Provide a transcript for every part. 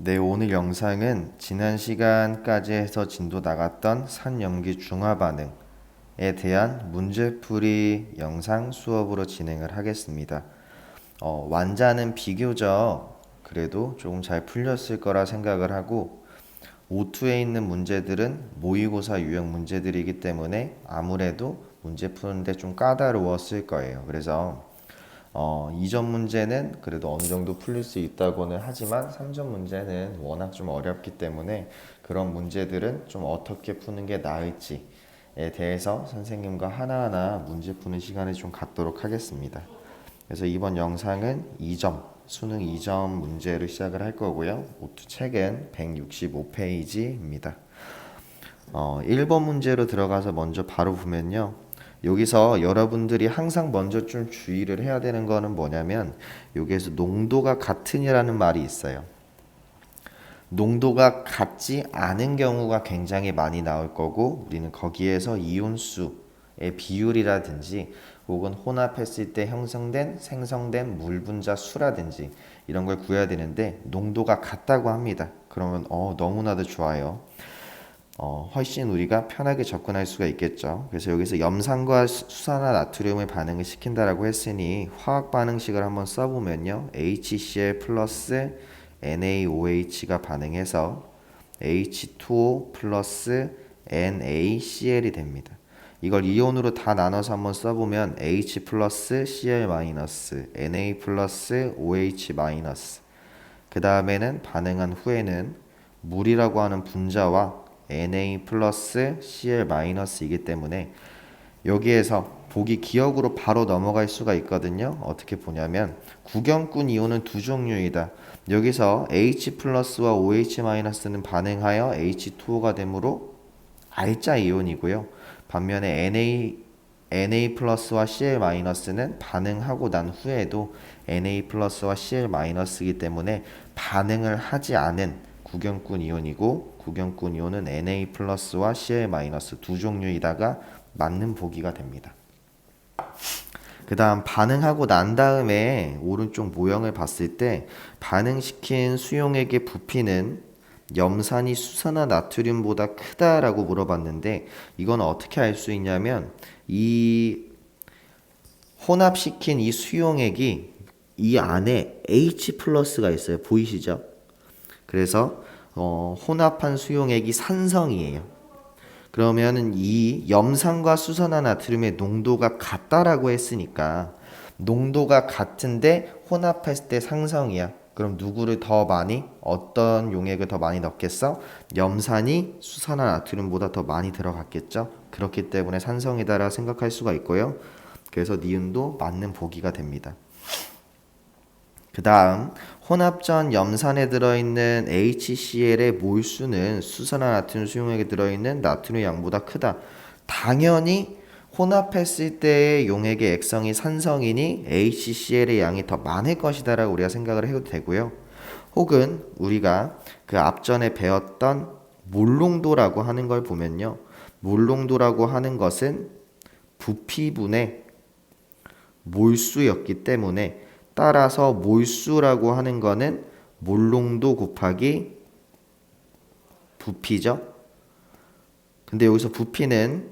네, 오늘 영상은 지난 시간까지 해서 진도 나갔던 산염기 중화 반응에 대한 문제풀이 영상 수업으로 진행을 하겠습니다. 완자는 비교적 그래도 조금 잘 풀렸을 거라 생각을 하고 O2에 있는 문제들은 모의고사 유형 문제들이기 때문에 아무래도 문제 푸는데 좀 까다로웠을 거예요. 그래서 2점 문제는 그래도 어느 정도 풀릴 수 있다고는 하지만 3점 문제는 워낙 좀 어렵기 때문에 그런 문제들은 좀 어떻게 푸는 게 나을지에 대해서 선생님과 하나하나 문제 푸는 시간을 좀 갖도록 하겠습니다. 그래서 이번 영상은 2점, 수능 2점 문제를 시작을 할 거고요. 오투 책은 165페이지입니다. 1번 문제로 들어가서 먼저 바로 보면요. 여기서 여러분들이 항상 먼저 좀 주의를 해야 되는 거는 뭐냐면 여기에서 농도가 같은이라는 말이 있어요. 농도가 같지 않은 경우가 굉장히 많이 나올 거고 우리는 거기에서 이온수의 비율이라든지 혹은 혼합했을 때 생성된 물 분자 수라든지 이런 걸 구해야 되는데 농도가 같다고 합니다. 그러면 너무나도 좋아요. 훨씬 우리가 편하게 접근할 수가 있겠죠. 그래서 여기서 염산과 수산화 나트륨을 반응을 시킨다라고 했으니 화학 반응식을 한번 써보면요. HCl 플러스 NaOH가 반응해서 H2O 플러스 NaCl이 됩니다. 이걸 이온으로 다 나눠서 한번 써보면 H 플러스 Cl 마이너스 Na 플러스 OH 마이너스 그 다음에는 반응한 후에는 물이라고 하는 분자와 Na 플러스 Cl 마이너스이기 때문에 여기에서 보기 기억으로 바로 넘어갈 수가 있거든요. 어떻게 보냐면 구경꾼 이온은 두 종류이다. 여기서 H 플러스와 OH 마이너스는 반응하여 H2O가 되므로 R자 이온이고요. 반면에 Na 플러스와 Cl 마이너스는 반응하고 난 후에도 Na 플러스와 Cl 마이너스이기 때문에 반응을 하지 않은 구경꾼 이온이고 구경꾼 이온은 Na 플러스와 Cl 마이너스 두 종류이다가 맞는 보기가 됩니다. 그 다음 반응하고 난 다음에 오른쪽 모형을 봤을 때 반응시킨 수용액의 부피는 염산이 수산화 나트륨보다 크다라고 물어봤는데 이건 어떻게 알 수 있냐면 이 혼합시킨 이 수용액이 이 안에 H 플러스가 있어요. 보이시죠? 그래서 혼합한 수용액이 산성이에요. 그러면은 이 염산과 수산화 나트륨의 농도가 같다라고 했으니까 농도가 같은데 혼합했을 때 상성이야. 그럼 누구를 더 많이 어떤 용액을 더 많이 넣겠어? 염산이 수산화 나트륨보다 더 많이 들어갔겠죠. 그렇기 때문에 산성이다라 생각할 수가 있고요. 그래서 니은도 맞는 보기가 됩니다. 그 다음 혼합전 염산에 들어있는 HCl의 몰수는 수산화 나트륨 수용액에 들어있는 나트륨 양보다 크다. 당연히 혼합했을 때의 용액의 액성이 산성이니 HCl의 양이 더 많을 것이다 라고 우리가 생각을 해도 되고요. 혹은 우리가 그 앞전에 배웠던 몰농도라고 하는 걸 보면요. 몰농도라고 하는 것은 부피분의 몰수였기 때문에 따라서 몰수라고 하는 거는 몰농도 곱하기 부피죠. 근데 여기서 부피는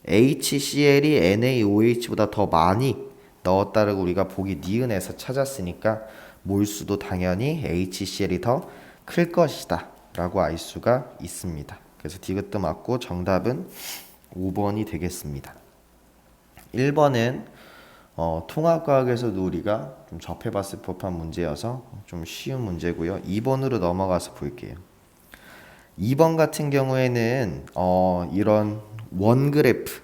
HCl이 NaOH보다 더 많이 넣었다라고 우리가 보기 니은에서 찾았으니까 몰수도 당연히 HCl이 더 클 것이다 라고 알 수가 있습니다. 그래서 디귿도 맞고 정답은 5번이 되겠습니다. 1번은 통합과학에서도 우리가 좀 접해봤을 법한 문제여서 좀 쉬운 문제고요. 2번으로 넘어가서 볼게요. 2번 같은 경우에는 이런 원그래프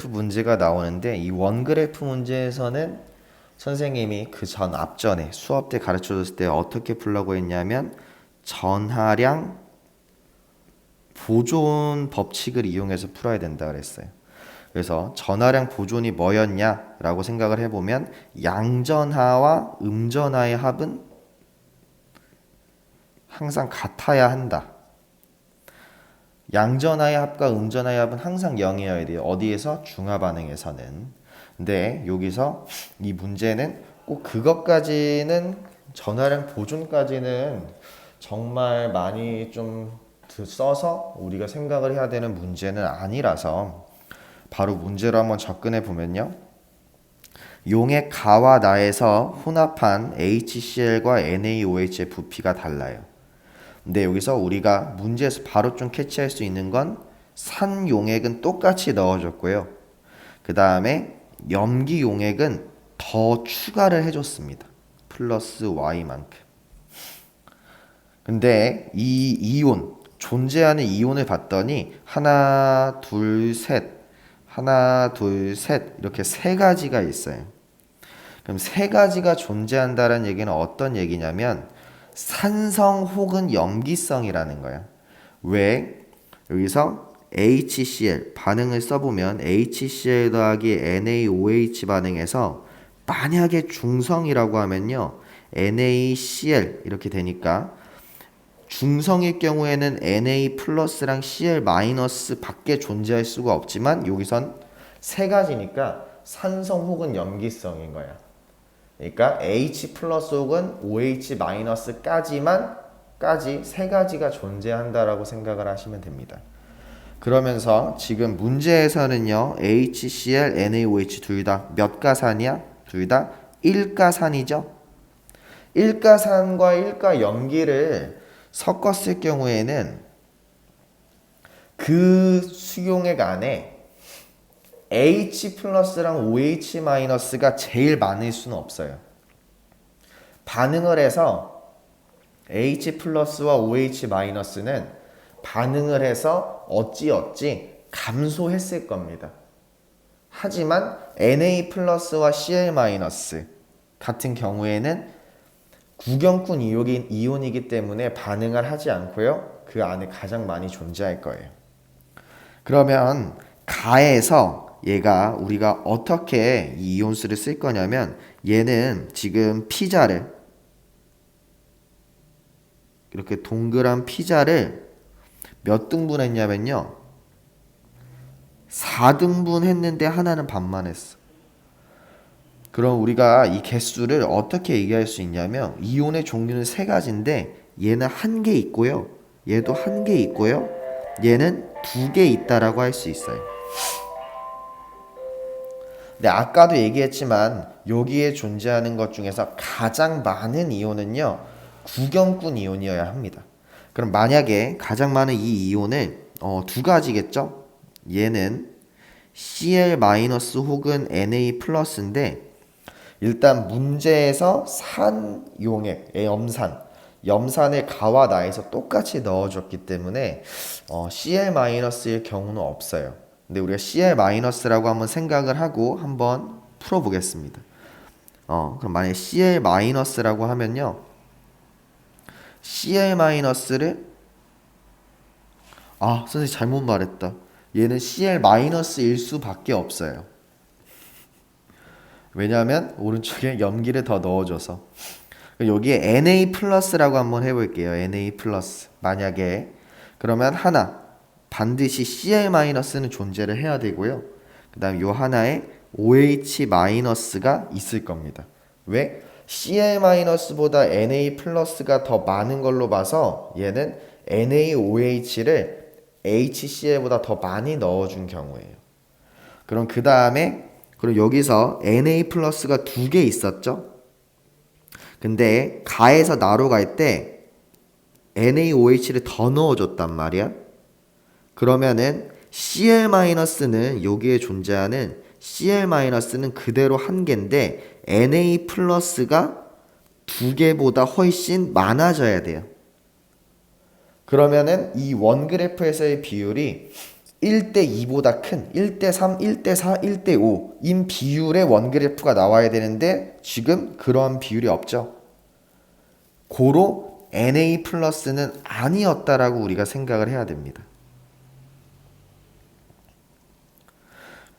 문제가 나오는데 이 원그래프 문제에서는 선생님이 그 전 앞전에 수업 때 가르쳐줬을 때 어떻게 풀라고 했냐면 전하량 보존 법칙을 이용해서 풀어야 된다 그랬어요. 그래서 전하량 보존이 뭐였냐라고 생각을 해보면 양전하와 음전하의 합은 항상 같아야 한다. 양전하의 합과 음전하의 합은 항상 0이어야 돼요. 어디에서? 중화 반응에서는. 근데 여기서 이 문제는 꼭 그것까지는 전화량 보존까지는 정말 많이 좀 써서 우리가 생각을 해야 되는 문제는 아니라서 바로 문제로 한번 접근해 보면요. 용의 가와 나에서 혼합한 HCl과 NaOH의 부피가 달라요. 근데 여기서 우리가 문제에서 바로 좀 캐치할 수 있는 건 산용액은 똑같이 넣어줬고요. 그 다음에 염기 용액은 더 추가를 해줬습니다. 플러스 Y만큼. 근데 이 이온, 존재하는 이온을 봤더니 하나, 둘, 셋, 하나, 둘, 셋 이렇게 세 가지가 있어요. 그럼 세 가지가 존재한다는 얘기는 어떤 얘기냐면 산성 혹은 염기성이라는 거야. 왜? 여기서 HCl 반응을 써보면 HCl 더하기 NaOH 반응에서 만약에 중성이라고 하면요 NaCl 이렇게 되니까 중성일 경우에는 Na 플러스랑 Cl 마이너스 밖에 존재할 수가 없지만 여기선 세 가지니까 산성 혹은 염기성인 거야. 그러니까 H 플러스 혹은 OH 마이너스까지 세 가지가 존재한다라고 생각을 하시면 됩니다. 그러면서 지금 문제에서는요 HCl, NaOH 둘 다 몇 가산이야? 둘 다 1가산이죠. 1가산과 1가 염기를 섞었을 경우에는 그 수용액 안에 H 플러스랑 OH 마이너스가 제일 많을 수는 없어요. 반응을 해서 H 플러스와 OH 마이너스는 반응을 해서 어찌 감소했을 겁니다. 하지만 Na 플러스와 Cl 마이너스 같은 경우에는 구경꾼 이온이기 때문에 반응을 하지 않고요. 그 안에 가장 많이 존재할 거예요. 그러면 가에서 얘가 우리가 어떻게 이 이온수를 쓸 거냐면 얘는 지금 피자를 이렇게 동그란 피자를 몇 등분 했냐면요 4등분 했는데 하나는 반만 했어. 그럼 우리가 이 개수를 어떻게 얘기할 수 있냐면 이온의 종류는 세 가지인데 얘는 한 개 있고요 얘도 한 개 있고요 얘는 두 개 있다라고 할 수 있어요. 근데 아까도 얘기했지만 여기에 존재하는 것 중에서 가장 많은 이온은요 구경꾼 이온이어야 합니다. 그럼 만약에 가장 많은 이 이온을 두 가지겠죠? 얘는 Cl- 혹은 Na 플러스인데 일단 문제에서 산용액, 염산을 가와 나에서 똑같이 넣어줬기 때문에 Cl-일 경우는 없어요. 근데 우리가 Cl-라고 한번 생각을 하고 한번 풀어보겠습니다. 그럼 만약에 Cl-라고 하면요 Cl-를 선생님 잘못 말했다. 얘는 Cl-일 수밖에 없어요. 왜냐하면 오른쪽에 염기를 더 넣어줘서. 여기에 Na 플러스라고 한번 해볼게요. Na 플러스 만약에 그러면 하나 반드시 Cl-는 존재를 해야 되고요. 그 다음 요 하나에 OH- 가 있을 겁니다. 왜? Cl-보다 Na 플러스가 더 많은 걸로 봐서 얘는 NaOH를 HCl보다 더 많이 넣어준 경우예요. 그럼 그 다음에 그럼 여기서 Na 플러스가 두 개 있었죠? 근데 가에서 나로 갈 때 NaOH를 더 넣어줬단 말이야. 그러면은 Cl-는 여기에 존재하는 Cl-는 그대로 한 개인데 Na 플러스가 두 개보다 훨씬 많아져야 돼요. 그러면은 이 원그래프에서의 비율이 1대2보다 큰 1대3, 1대4, 1대5인 비율의 원그래프가 나와야 되는데 지금 그런 비율이 없죠. 고로 Na 플러스는 아니었다라고 우리가 생각을 해야 됩니다.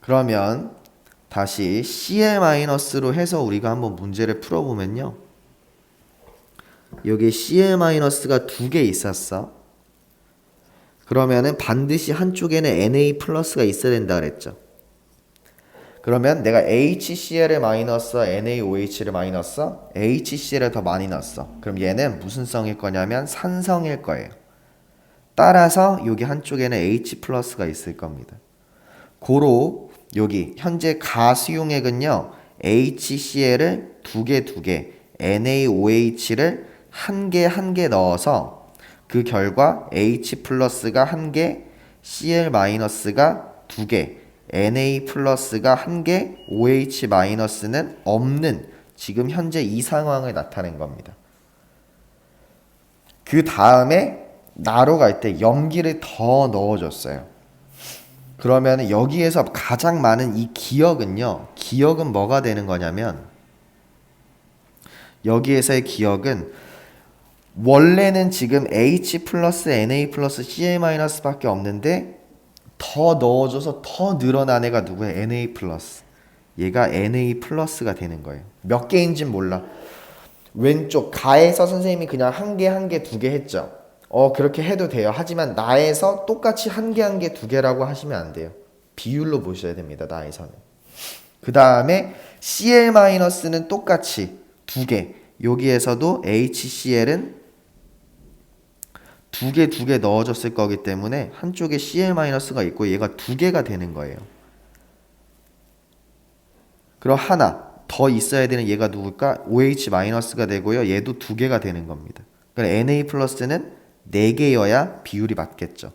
그러면 다시 Cl-로 해서 우리가 한번 문제를 풀어보면요. 여기 Cl-가 두 개 있었어. 그러면은 반드시 한쪽에는 Na 플러스가 있어야 된다 그랬죠. 그러면 내가 HCl을 많이 넣었어? NaOH를 많이 넣었어? HCl을 더 많이 넣었어. 그럼 얘는 무슨 성일 거냐면 산성일 거예요. 따라서 여기 한쪽에는 H 플러스가 있을 겁니다. 고로 여기 현재 가수용액은요. HCl을 두 개, NaOH를 한 개 넣어서 그 결과 H 플러스가 한 개, Cl 마이너스가 두 개, Na 플러스가 한 개, OH 마이너스는 없는 지금 현재 이 상황을 나타낸 겁니다. 그 다음에 나로 갈 때 염기를 더 넣어줬어요. 그러면 여기에서 가장 많은 이 기억은요. 기억은 뭐가 되는 거냐면 여기에서의 기억은 원래는 지금 H 플러스 Na 플러스 Cl 마이너스 밖에 없는데 더 넣어줘서 더 늘어난 애가 누구야? Na 플러스. 얘가 Na 플러스가 되는 거예요. 몇 개인진 몰라. 왼쪽 가에서 선생님이 그냥 한 개, 두 개 했죠. 그렇게 해도 돼요. 하지만 나에서 똑같이 한 개, 두 개라고 하시면 안 돼요. 비율로 보셔야 됩니다. 나에서는. 그 다음에 Cl-는 똑같이 두 개. 여기에서도 HCl은 두 개 넣어줬을 거기 때문에 한쪽에 Cl-가 있고 얘가 두 개가 되는 거예요. 그럼 하나 더 있어야 되는 얘가 누굴까? OH-가 되고요. 얘도 두 개가 되는 겁니다. 그럼 Na 플러스는 4개여야 비율이 맞겠죠.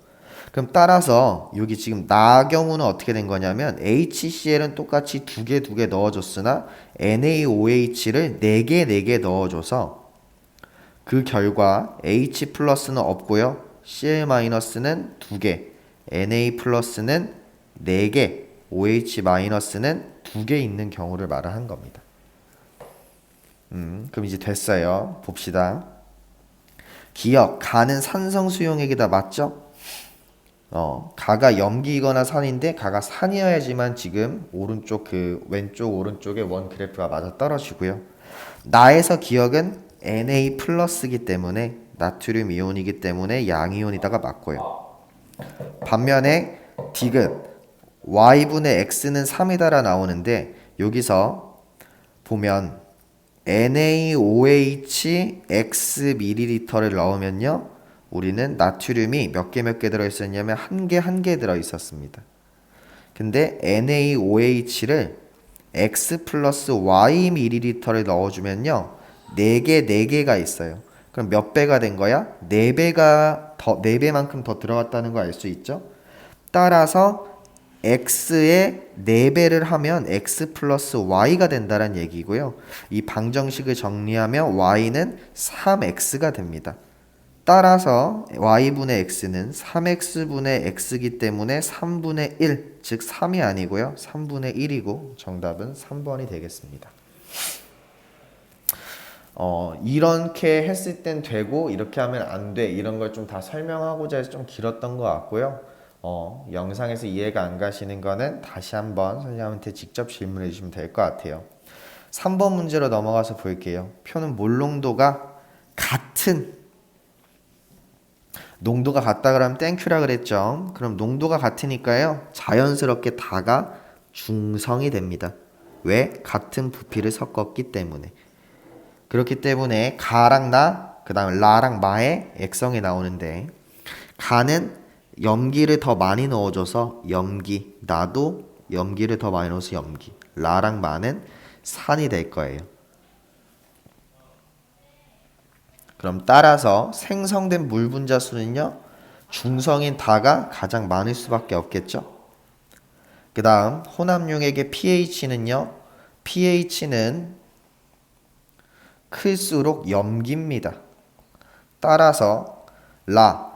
그럼 따라서 여기 지금 나 경우는 어떻게 된 거냐면 HCl은 똑같이 두 개 넣어줬으나 NaOH를 4개 넣어줘서 그 결과 H 플러스는 없고요. Cl-는 두 개, Na 플러스는 4개, OH 마이너스는 두 개 있는 경우를 말한 겁니다. 그럼 이제 됐어요. 봅시다. 기억, 가는 산성 수용액이다. 맞죠? 가가 염기이거나 산인데 가가 산이어야지만 지금 오른쪽 왼쪽 오른쪽에 원 그래프가 맞아 떨어지고요. 나에서 기억은 Na 플러스이기 때문에 나트륨 이온이기 때문에 양이온이다가 맞고요. 반면에 디귿 y분의 x는 3이다라 나오는데 여기서 보면 NaOH x ml를 넣으면요. 우리는 나트륨이 몇 개 들어있었냐면 한 개 들어있었습니다. 근데 NaOH를 x 플러스 y ml를 넣어주면요. 4개가 있어요. 그럼 몇 배가 된 거야? 4배만큼 더 들어갔다는 거 알 수 있죠? 따라서 x에 4배를 하면 x 플러스 y가 된다는 얘기고요. 이 방정식을 정리하면 y는 3x가 됩니다. 따라서 y분의 x는 3x분의 x이기 때문에 3분의 1, 즉 3이 아니고요. 3분의 1이고 정답은 3번이 되겠습니다. 이렇게 했을 땐 되고 이렇게 하면 안 돼. 이런 걸 좀 다 설명하고자 해서 좀 길었던 것 같고요. 영상에서 이해가 안 가시는 거는 다시 한번 선생님한테 직접 질문해 주시면 될 것 같아요. 3번 문제로 넘어가서 볼게요. 표는 몰농도가 같은 농도가 같다 그러면 땡큐라 그랬죠. 그럼 농도가 같으니까요. 자연스럽게 다가 중성이 됩니다. 왜? 같은 부피를 섞었기 때문에. 그렇기 때문에 가랑 나, 그 다음에 라랑 마의 액성이 나오는데 가는 염기를 더 많이 넣어줘서 염기, 나도 염기를 더 많이 넣어서 염기, 라랑 마는 산이 될 거예요. 그럼 따라서 생성된 물 분자 수는요. 중성인 다가 가장 많을 수밖에 없겠죠. 그 다음 혼합용액의 pH는요. pH는 클수록 염기입니다. 따라서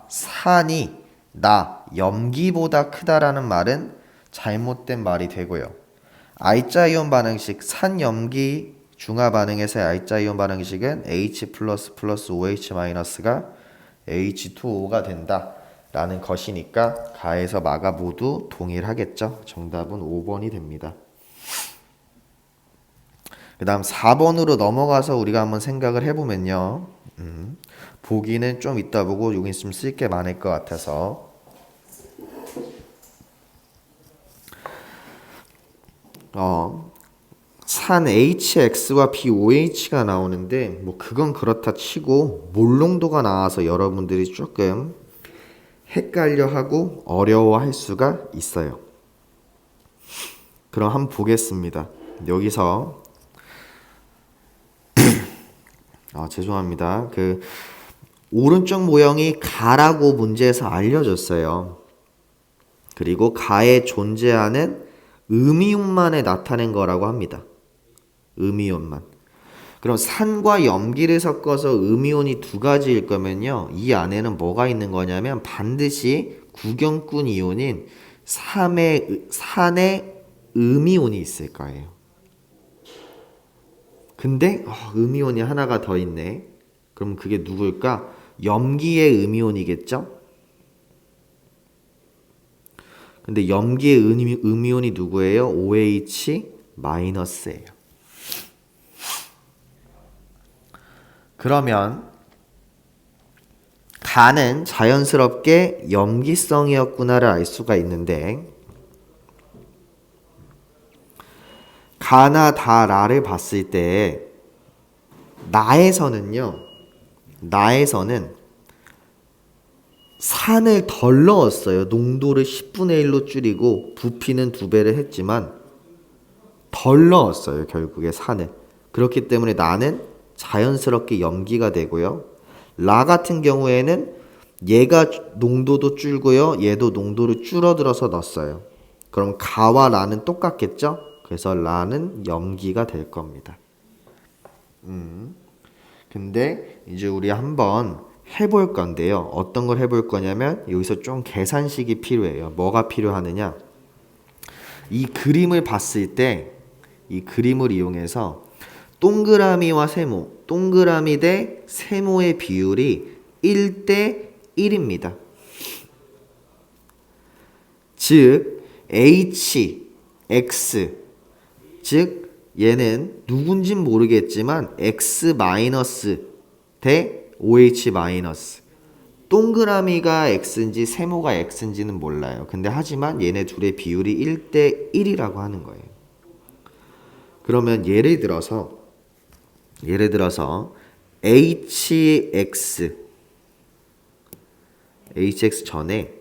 산이 나 염기보다 크다라는 말은 잘못된 말이 되고요. I자이온 반응식 산염기 중화 반응에서의 I자이온 반응식은 H 플러스 OH 마이너스가 H2O가 된다라는 것이니까 가에서 마가 모두 동일하겠죠. 정답은 5번이 됩니다. 그 다음 4번으로 넘어가서 우리가 한번 생각을 해보면요. 보기는 좀 이따 보고 여기 좀 쓸 게 많을 것 같아서 산 HX와 BOH가 나오는데 뭐 그건 그렇다 치고 몰롱도가 나와서 여러분들이 조금 헷갈려하고 어려워할 수가 있어요. 그럼 한번 보겠습니다. 여기서 죄송합니다. 그 오른쪽 모형이 가라고 문제에서 알려줬어요. 그리고 가에 존재하는 음이온만에 나타낸 거라고 합니다. 음이온만. 그럼 산과 염기를 섞어서 음이온이 두 가지일 거면요. 이 안에는 뭐가 있는 거냐면 반드시 구경꾼 이온인 산의 음이온이 있을 거예요. 근데 음이온이 하나가 더 있네. 그럼 그게 누굴까? 염기의 음이온이겠죠? 근데 염기의 음이온이 누구예요? OH-예요. 그러면 가는 자연스럽게 염기성이었구나를 알 수가 있는데 가나 다 라를 봤을 때 나에서는 산을 덜 넣었어요. 농도를 10분의 1로 줄이고 부피는 2배를 했지만 덜 넣었어요. 결국에 산을. 그렇기 때문에 나는 자연스럽게 염기가 되고요. 라 같은 경우에는 얘가 농도도 줄고요. 얘도 농도를 줄어들어서 넣었어요. 그럼 가와 라는 똑같겠죠? 그래서 라는 염기가 될 겁니다. 근데 이제 우리 한번 해볼 건데요. 어떤 걸 해볼 거냐면 여기서 좀 계산식이 필요해요. 뭐가 필요하느냐? 이 그림을 봤을 때 이 그림을 이용해서 동그라미와 세모, 동그라미 대 세모의 비율이 1대 1입니다. 즉 H, X, 즉 얘는 누군진 모르겠지만 X- 대 OH-. 동그라미가 X인지 세모가 X인지는 몰라요. 근데 하지만 얘네 둘의 비율이 1대 1이라고 하는 거예요. 그러면 예를 들어서 HX 전에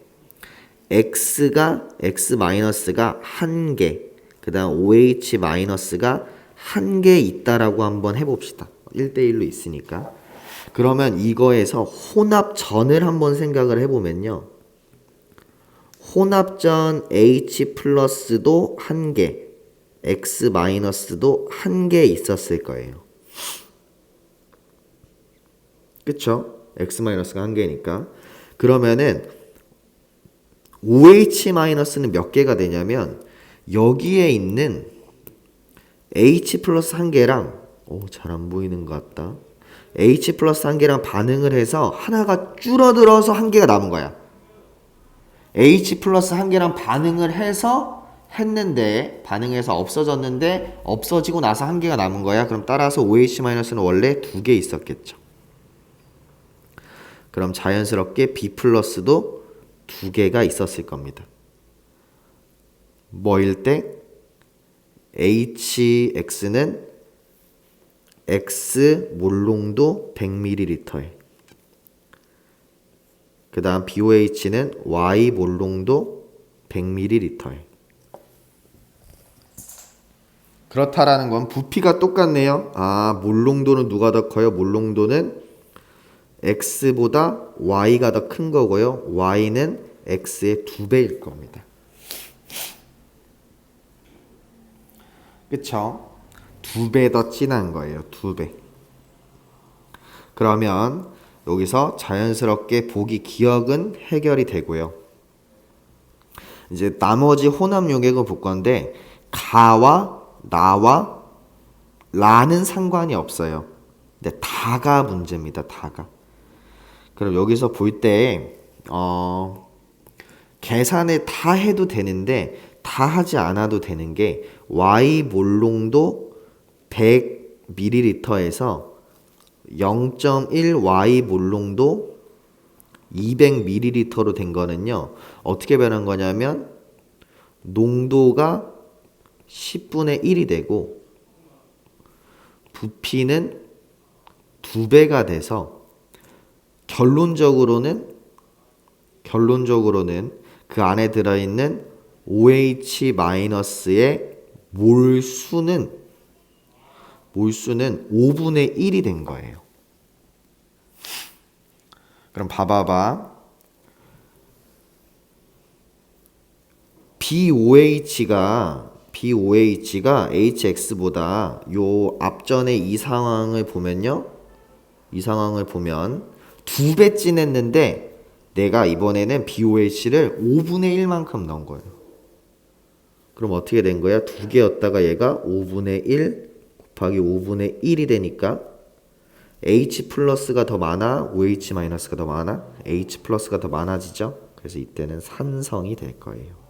X가 X-가 1개, 그 다음 OH-가 1개 있다라고 한번 해봅시다. 1대1로 있으니까. 그러면 이거에서 혼합전을 한번 생각을 해보면요. 혼합전 H 플러스도 1개, X-도 1개 있었을 거예요. 그쵸? X-가 1개니까. 그러면은 OH-는 몇 개가 되냐면 여기에 있는 H 플러스 1개랑 잘 안 보이는 것 같다. H 플러스 1개랑 반응을 해서 하나가 줄어들어서 1개가 남은 거야. H 플러스 1개랑 반응을 해서 반응해서 없어졌는데 없어지고 나서 1개가 남은 거야. 그럼 따라서 OH-는 원래 2개 있었겠죠. 그럼 자연스럽게 B 플러스도 2개가 있었을 겁니다. 뭐일 때? HX는 X 몰롱도 100ml에 그 다음 BOH는 Y 몰롱도 100ml에 그렇다라는 건 부피가 똑같네요. 몰롱도는 누가 더 커요? 몰롱도는 X보다 Y가 더 큰 거고요. Y는 X의 2배일 겁니다. 그쵸? 2배 더 진한 거예요. 2배. 그러면 여기서 자연스럽게 보기 기억은 해결이 되고요. 이제 나머지 혼합 용액을 볼 건데 가와 나와 라는 상관이 없어요. 근데 다가 문제입니다. 다가. 그럼 여기서 볼 때 계산을 다 해도 되는데 다 하지 않아도 되는 게 Y 몰롱도 100ml에서 0.1 Y 몰롱도 200ml로 된 거는요. 어떻게 변한 거냐면 농도가 10분의 1이 되고 부피는 2배가 돼서 결론적으로는 그 안에 들어있는 OH-의 몰수는 5분의 1이 된 거예요. 그럼 봐봐봐. BOH가 HX보다 요 앞전에 이 상황을 보면 2배 진했는데 내가 이번에는 BOH를 5분의 1만큼 넣은 거예요. 그럼 어떻게 된 거야? 2개였다가 얘가 5분의 1 곱하기 5분의 1이 되니까 H 플러스가 더 많아? OH 마이너스가 더 많아? H 플러스가 더 많아지죠? 그래서 이때는 산성이 될 거예요.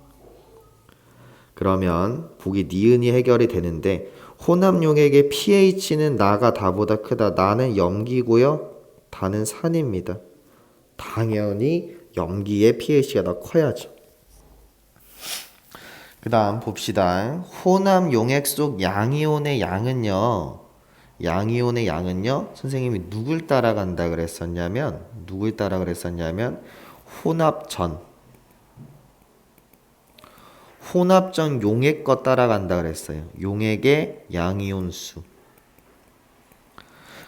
그러면 보기 니은이 해결이 되는데 혼합용액의 pH는 나가 다보다 크다. 나는 염기고요. 다는 산입니다. 당연히 염기의 pH가 더 커야죠. 그 다음 봅시다. 혼합용액 속 양이온의 양은요. 선생님이 누굴 따라간다 그랬었냐면 혼합전 용액 거 따라간다 그랬어요. 용액의 양이온수.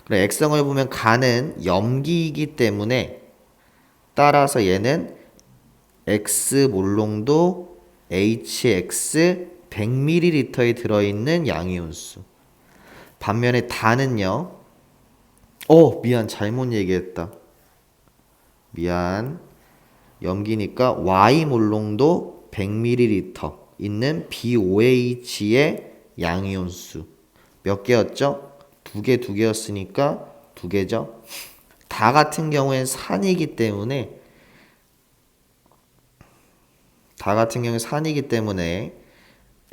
그래, 액성을 보면 간은 염기이기 때문에 따라서 얘는 X 몰롱도 HX 100ml에 들어있는 양이온수. 반면에 단은요. 미안, 잘못 얘기했다. 미안. 염기니까 Y 몰롱도 100ml 있는 BOH의 양이온수. 몇 개였죠? 2개였으니까 2개죠. 다 같은 경우엔 산이기 때문에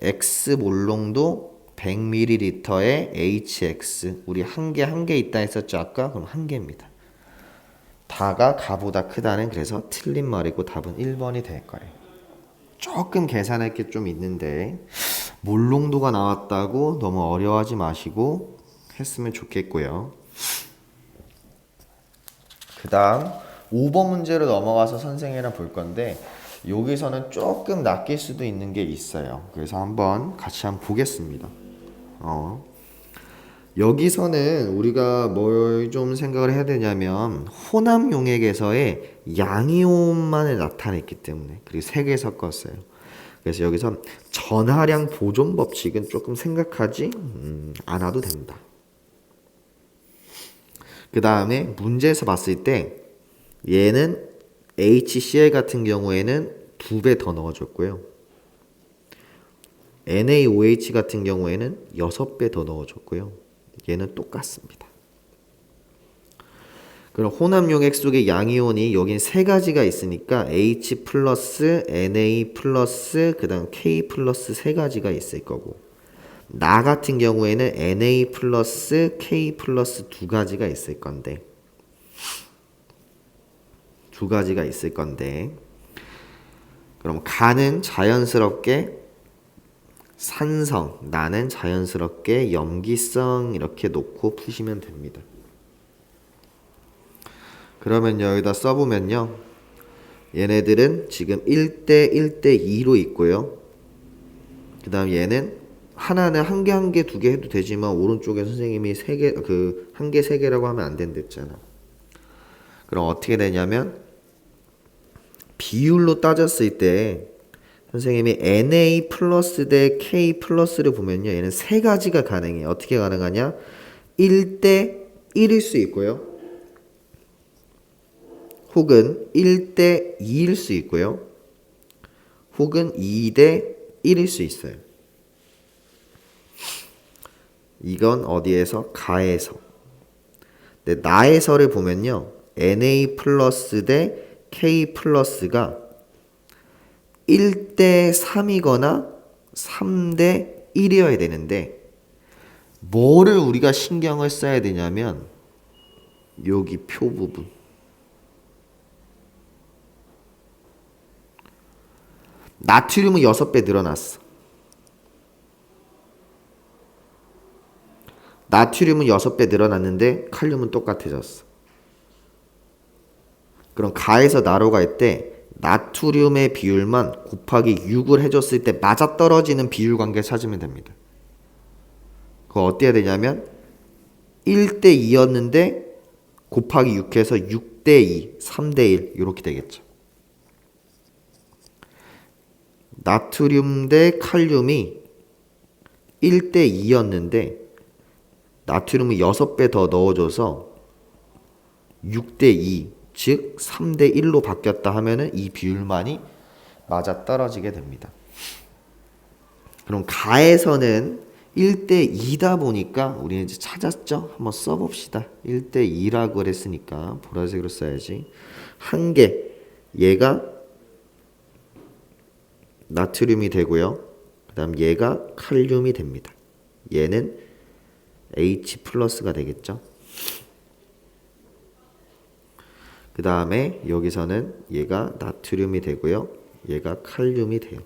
X 몰롱도 100ml의 HX 우리 한 개 있다 했었죠 아까? 그럼 한 개입니다. 다가 가보다 크다는 그래서 틀린 말이고 답은 1번이 될 거예요. 조금 계산할 게 좀 있는데 몰롱도가 나왔다고 너무 어려워하지 마시고 했으면 좋겠고요. 그 다음 5번 문제로 넘어가서 선생님이랑 볼 건데 여기서는 조금 낚일 수도 있는 게 있어요. 그래서 같이 한번 보겠습니다. 여기서는 우리가 뭘 좀 생각을 해야 되냐면 혼합용액에서의 양이온만을 나타냈기 때문에 그리고 3개 섞었어요. 그래서 여기서 전하량 보존 법칙은 조금 생각하지 않아도 된다. 그 다음에 문제에서 봤을 때 얘는 HCl 같은 경우에는 2배 더 넣어줬고요. NaOH 같은 경우에는 6배 더 넣어줬고요. 얘는 똑같습니다. 그럼 혼합용액 속의 양이온이 여긴 3가지가 있으니까 H 플러스, Na 플러스, 그 다음 K 플러스 3가지가 있을 거고 나 같은 경우에는 Na 플러스, K 플러스 2가지가 있을 건데 그럼 간은 자연스럽게 산성, 나는 자연스럽게 염기성 이렇게 놓고 푸시면 됩니다. 그러면 여기다 써보면요. 얘네들은 지금 1대 1대 2로 있고요. 그 다음 얘는 하나는 한 개, 2개 해도 되지만 오른쪽에 선생님이 3개, 한 개, 3개라고 하면 안 된댔잖아. 그럼 어떻게 되냐면 비율로 따졌을 때 선생님이 Na 플러스 대 K 플러스를 보면요. 얘는 3가지가 가능해요. 어떻게 가능하냐? 1대 1일 수 있고요. 혹은 1대 2일 수 있고요. 혹은 2대 1일 수 있어요. 이건 어디에서? 가에서. 근데 나에서를 보면요. Na 플러스 대 K 플러스가 1대 3이거나 3대 1이어야 되는데 뭐를 우리가 신경을 써야 되냐면 여기 표 부분. 나트륨은 6배 늘어났어. 나트륨은 6배 늘어났는데 칼륨은 똑같아졌어. 그럼 가에서 나로 갈 때 나트륨의 비율만 곱하기 6을 해줬을 때 맞아떨어지는 비율 관계 찾으면 됩니다. 그거 어떻게 해야 되냐면 1대 2였는데 곱하기 6해서 6대 2, 3대 1 이렇게 되겠죠. 나트륨 대 칼륨이 1대 2였는데 나트륨을 6배 더 넣어줘서 6대 2, 즉 3대 1로 바뀌었다 하면은 이 비율만이 맞아떨어지게 됩니다. 그럼 가에서는 1대 2다 보니까 우리는 이제 찾았죠? 한번 써봅시다. 1대 2라고 그랬으니까 보라색으로 써야지. 한 개, 얘가 나트륨이 되고요. 그 다음 얘가 칼륨이 됩니다. 얘는 H 플러스가 되겠죠. 그 다음에 여기서는 얘가 나트륨이 되고요. 얘가 칼륨이 돼요.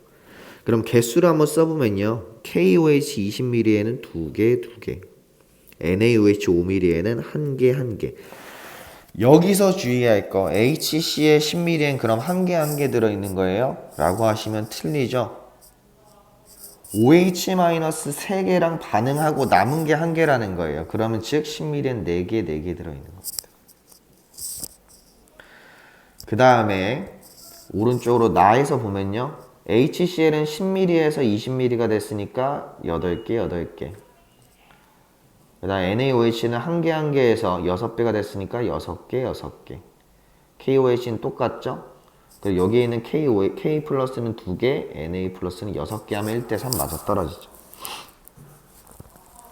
그럼 개수를 한번 써보면요. KOH 20ml에는 2개, 2개. NaOH 5ml에는 1개, 1개. 여기서 주의할 거 HCl 10ml엔 그럼 1개, 1개 들어있는 거예요? 라고 하시면 틀리죠. OH-3개랑 반응하고 남은 게 1개라는 거예요. 그러면 즉 10ml엔 4개, 4개 들어있는 겁니다. 그 다음에 오른쪽으로 나에서 보면요. HCl은 10ml에서 20ml가 됐으니까 8개, 8개. 그 다음 NaOH는 1개, 1개에서 6배가 됐으니까 6개, 6개. KOH는 똑같죠? 그리고 여기에 있는 K 플러스는 2개, Na 플러스는 6개 하면 1대 3 맞아 떨어지죠.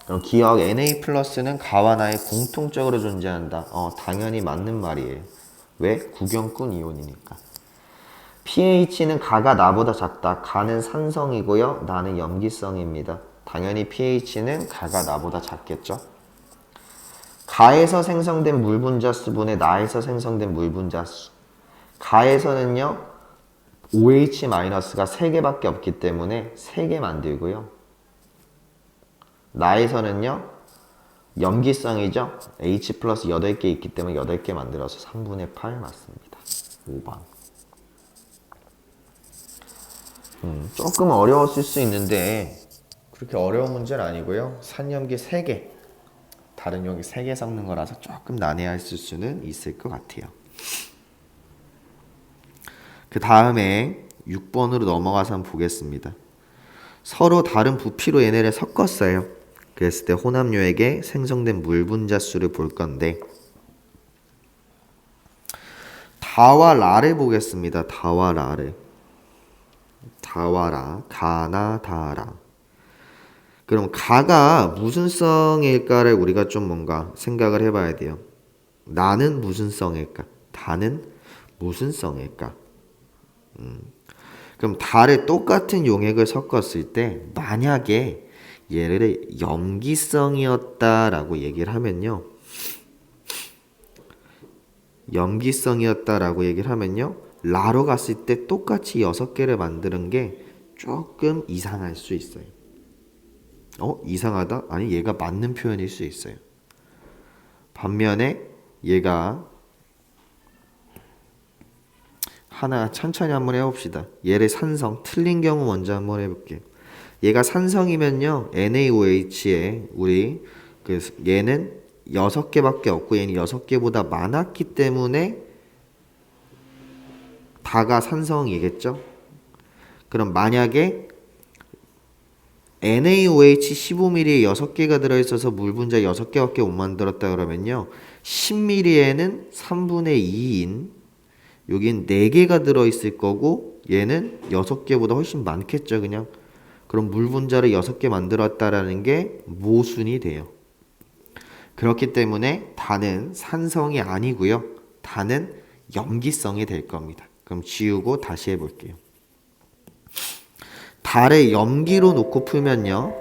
그럼 기억 Na 플러스는 가와 나에 공통적으로 존재한다. 당연히 맞는 말이에요. 왜? 구경꾼 이온이니까. pH는 가가 나보다 작다. 가는 산성이고요. 나는 염기성입니다. 당연히 pH는 가가 나보다 작겠죠. 가에서 생성된 물 분자수분의 나에서 생성된 물 분자수. 가에서는요. OH-가 3개밖에 없기 때문에 3개 만들고요. 나에서는요. 염기성이죠. H 플러스 8개 있기 때문에 8개 만들어서 3분의 8 맞습니다. 5번. 조금 어려웠을 수 있는데 그렇게 어려운 문제는 아니고요. 산염기 3개, 다른 용기 3개 섞는 거라서 조금 난해했을 수는 있을 것 같아요. 그 다음에 6번으로 넘어가서 한번 보겠습니다. 서로 다른 부피로 얘네를 섞었어요. 그랬을 때 혼합료에게 생성된 물 분자수를 볼 건데 다와 라를 보겠습니다. 다와 라를. 다와라, 가나, 다라. 그럼 가가 무슨 성일까를 우리가 좀 뭔가 생각을 해봐야 돼요. 나는 무슨 성일까? 다는 무슨 성일까? 그럼 다를 똑같은 용액을 섞었을 때 만약에 얘를 염기성이었다라고 얘기를 하면요. 염기성이었다라고 얘기를 하면요. 라로 갔을 때 똑같이 6개를 만드는 게 조금 이상할 수 있어요. 이상하다? 아니 얘가 맞는 표현일 수 있어요. 반면에 얘가 하나 천천히 한번 해봅시다. 얘를 산성, 틀린 경우 먼저 한번 해볼게요. 얘가 산성이면요. NaOH에 우리 얘는 6개밖에 없고 얘는 6개보다 많았기 때문에 다가 산성이겠죠? 그럼 만약에 NaOH 15ml에 6개가 들어있어서 물 분자 6개밖에 못 만들었다 그러면요. 10ml에는 3분의 2인 여긴 4개가 들어있을 거고 얘는 6개보다 훨씬 많겠죠 그냥. 그럼 물 분자를 6개 만들었다라는 게 모순이 돼요. 그렇기 때문에 다는 산성이 아니고요. 다는 염기성이 될 겁니다. 그럼 지우고 다시 해볼게요. 달의 염기로 놓고 풀면요.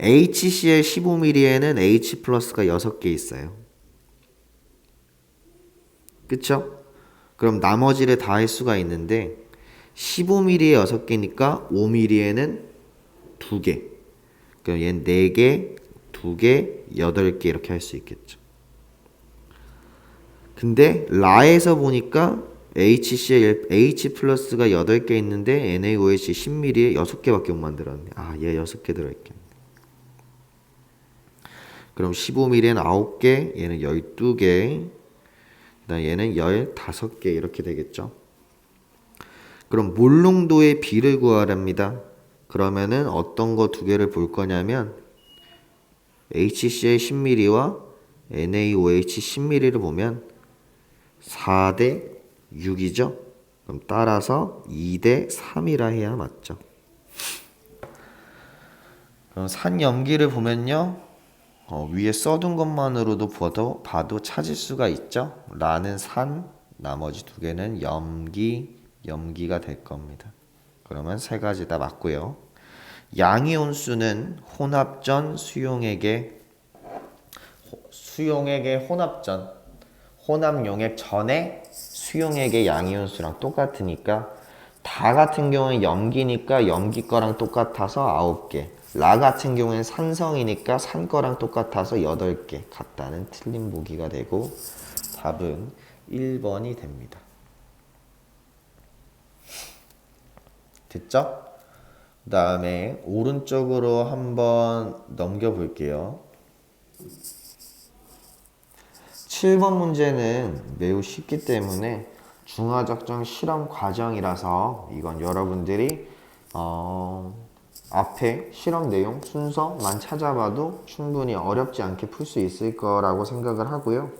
HCl 15ml에는 H 플러스가 6개 있어요. 그쵸? 그럼 나머지를 다 할 수가 있는데 15mm에 6개니까 5mm에는 2개. 그럼 얘는 4개, 2개, 8개 이렇게 할 수 있겠죠. 근데 라에서 보니까 HCl, H 플러스가 8개 있는데 NaOH 10mm에 6개밖에 못 만들었네. 아, 얘 6개 들어있겠네. 그럼 15mm엔 9개, 얘는 12개, 그다음 얘는 15개 이렇게 되겠죠. 그럼 몰농도의 비를 구하랍니다. 그러면은 어떤 거 두 개를 볼 거냐면 HCl 10mm와 NaOH 10mm를 보면 4대 6이죠. 그럼 따라서 2대 3이라 해야 맞죠. 그럼 산염기를 보면요. 위에 써둔 것만으로도 봐도 찾을 수가 있죠. 라는 산, 나머지 두 개는 염기가 될 겁니다. 그러면 세 가지 다 맞고요. 양이온수는 혼합전 수용액의 혼합용액 전에 수용액의 양이온수랑 똑같으니까 다 같은 경우는 염기니까 염기 거랑 똑같아서 9개. 라 같은 경우에는 산성이니까 산 거랑 똑같아서 8개. 같다는 틀린 보기가 되고 답은 1번이 됩니다. 됐죠? 그 다음에 오른쪽으로 한번 넘겨볼게요. 7번 문제는 매우 쉽기 때문에 중화적정 실험 과정이라서 이건 여러분들이 앞에 실험 내용 순서만 찾아봐도 충분히 어렵지 않게 풀 수 있을 거라고 생각을 하고요.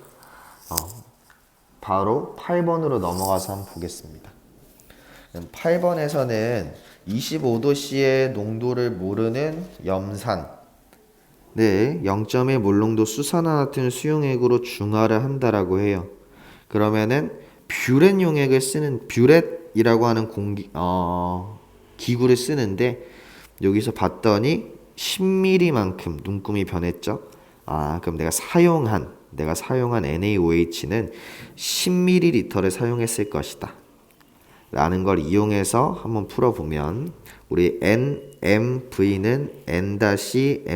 바로 8번으로 넘어가서 한번 보겠습니다. 8번에서는 25도씨의 농도를 모르는 염산, 네, 0.1 몰농도 수산화나트륨 수용액으로 중화를 한다라고 해요. 그러면은 뷰렛 용액을 쓰는 뷰렛이라고 하는 기구를 쓰는데 여기서 봤더니 10mm만큼 눈금이 변했죠. 아, 그럼 내가 사용한 NaOH는 10ml를 사용했을 것이다. 라는 걸 이용해서 한번 풀어보면 우리 NMV는 N-M-V-.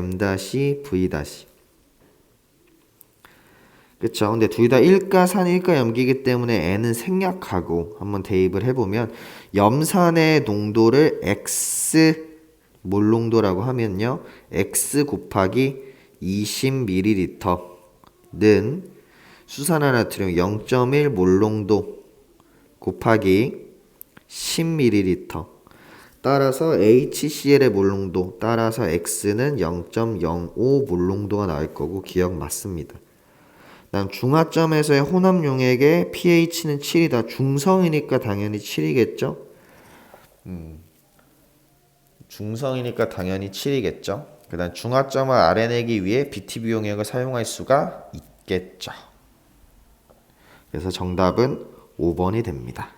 그쵸? 근데 둘 다 일가산 일가염기이기 때문에 N은 생략하고 한번 대입을 해보면 염산의 농도를 X 몰농도라고 하면요. X 곱하기 20ml는 수산화나트륨 0.1 몰농도 곱하기 10ml. 따라서 HCl의 몰농도 따라서 X는 0.05 몰농도가 나올 거고 기억 맞습니다. 다음 중화점에서의 혼합용액의 pH는 7이다. 중성이니까 당연히 7이겠죠? 중성이니까 당연히 7이겠죠? 그 다음 중화점을 알아내기 위해 BTB 용액을 사용할 수가 있겠죠. 그래서 정답은 5번이 됩니다.